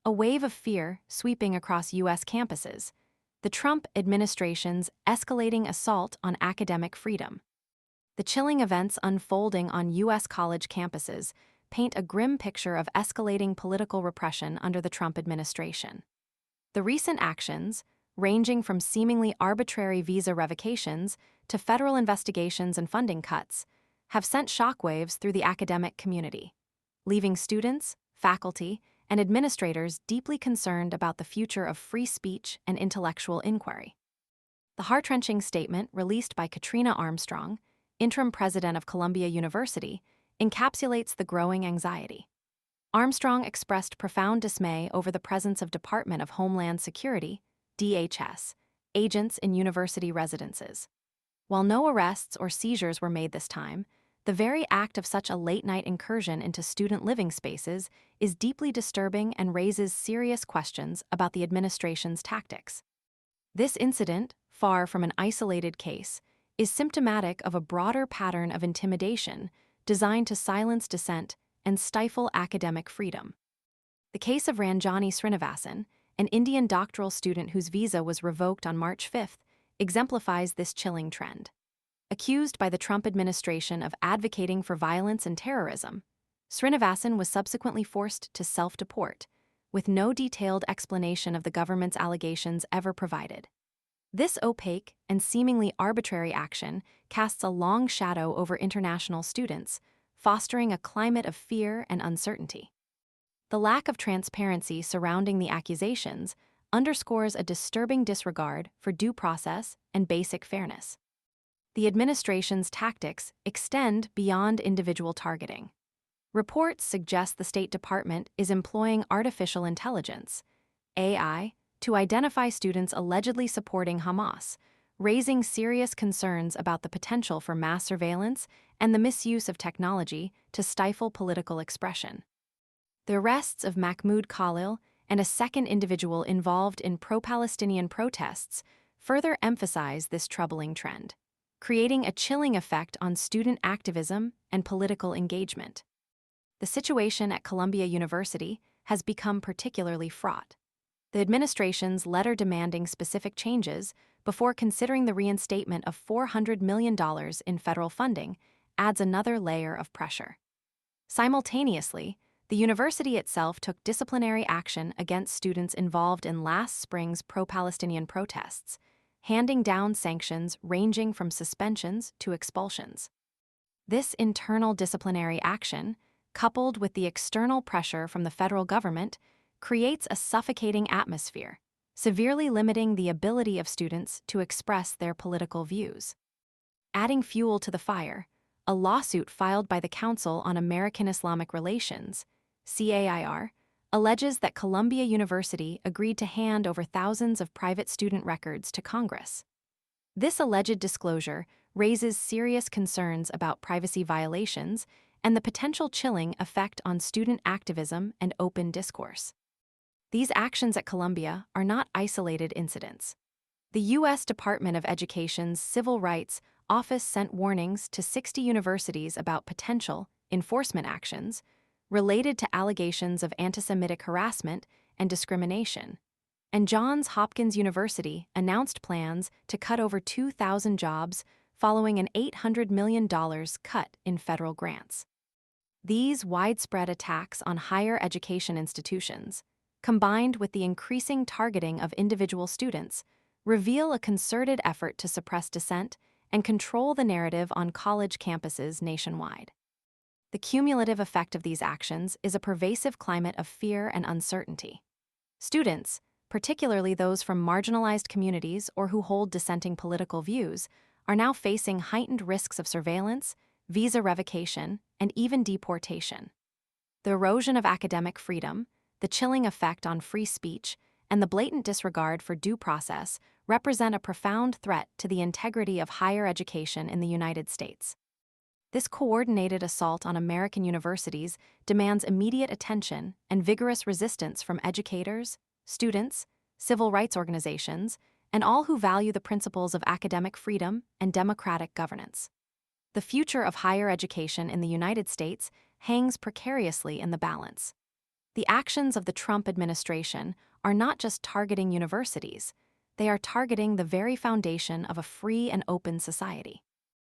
A wave of fear sweeping across U.S. campuses. The Trump administration's escalating assault on academic freedom. The chilling events unfolding on U.S. college campuses paint a grim picture of escalating political repression under the Trump administration. The recent actions, ranging from seemingly arbitrary visa revocations to federal investigations and funding cuts, have sent shockwaves through the academic community, leaving students, faculty, and administrators deeply concerned about the future of free speech and intellectual inquiry. The heart-wrenching statement released by Katrina Armstrong, interim president of Columbia University, encapsulates the growing anxiety. Armstrong expressed profound dismay over the presence of Department of Homeland Security, DHS, agents in university residences. While no arrests or seizures were made this time, the very act of such a late-night incursion into student living spaces is deeply disturbing and raises serious questions about the administration's tactics. This incident, far from an isolated case, is symptomatic of a broader pattern of intimidation designed to silence dissent and stifle academic freedom. The case of Ranjani Srinivasan, an Indian doctoral student whose visa was revoked on March 5th, exemplifies this chilling trend. Accused by the Trump administration of advocating for violence and terrorism, Srinivasan was subsequently forced to self-deport, with no detailed explanation of the government's allegations ever provided. This opaque and seemingly arbitrary action casts a long shadow over international students, fostering a climate of fear and uncertainty. The lack of transparency surrounding the accusations underscores a disturbing disregard for due process and basic fairness. The administration's tactics extend beyond individual targeting. Reports suggest the State Department is employing artificial intelligence, AI, to identify students allegedly supporting Hamas, raising serious concerns about the potential for mass surveillance and the misuse of technology to stifle political expression. The arrests of Mahmoud Khalil and a second individual involved in pro-Palestinian protests further emphasize this troubling trend, creating a chilling effect on student activism and political engagement. The situation at Columbia University has become particularly fraught. The administration's letter demanding specific changes before considering the reinstatement of $400 million in federal funding adds another layer of pressure. Simultaneously, the university itself took disciplinary action against students involved in last spring's pro-Palestinian protests, handing down sanctions ranging from suspensions to expulsions. This internal disciplinary action, coupled with the external pressure from the federal government, creates a suffocating atmosphere, severely limiting the ability of students to express their political views. Adding fuel to the fire, a lawsuit filed by the Council on American Islamic Relations, CAIR, alleges that Columbia University agreed to hand over thousands of private student records to Congress. This alleged disclosure raises serious concerns about privacy violations and the potential chilling effect on student activism and open discourse. These actions at Columbia are not isolated incidents. The U.S. Department of Education's Civil Rights Office sent warnings to 60 universities about potential enforcement actions related to allegations of anti-Semitic harassment and discrimination, and Johns Hopkins University announced plans to cut over 2,000 jobs following an $800 million cut in federal grants. These widespread attacks on higher education institutions, combined with the increasing targeting of individual students, reveal a concerted effort to suppress dissent and control the narrative on college campuses nationwide. The cumulative effect of these actions is a pervasive climate of fear and uncertainty. Students, particularly those from marginalized communities or who hold dissenting political views, are now facing heightened risks of surveillance, visa revocation, and even deportation. The erosion of academic freedom, the chilling effect on free speech, and the blatant disregard for due process represent a profound threat to the integrity of higher education in the United States. This coordinated assault on American universities demands immediate attention and vigorous resistance from educators, students, civil rights organizations, and all who value the principles of academic freedom and democratic governance. The future of higher education in the United States hangs precariously in the balance. The actions of the Trump administration are not just targeting universities, they are targeting the very foundation of a free and open society.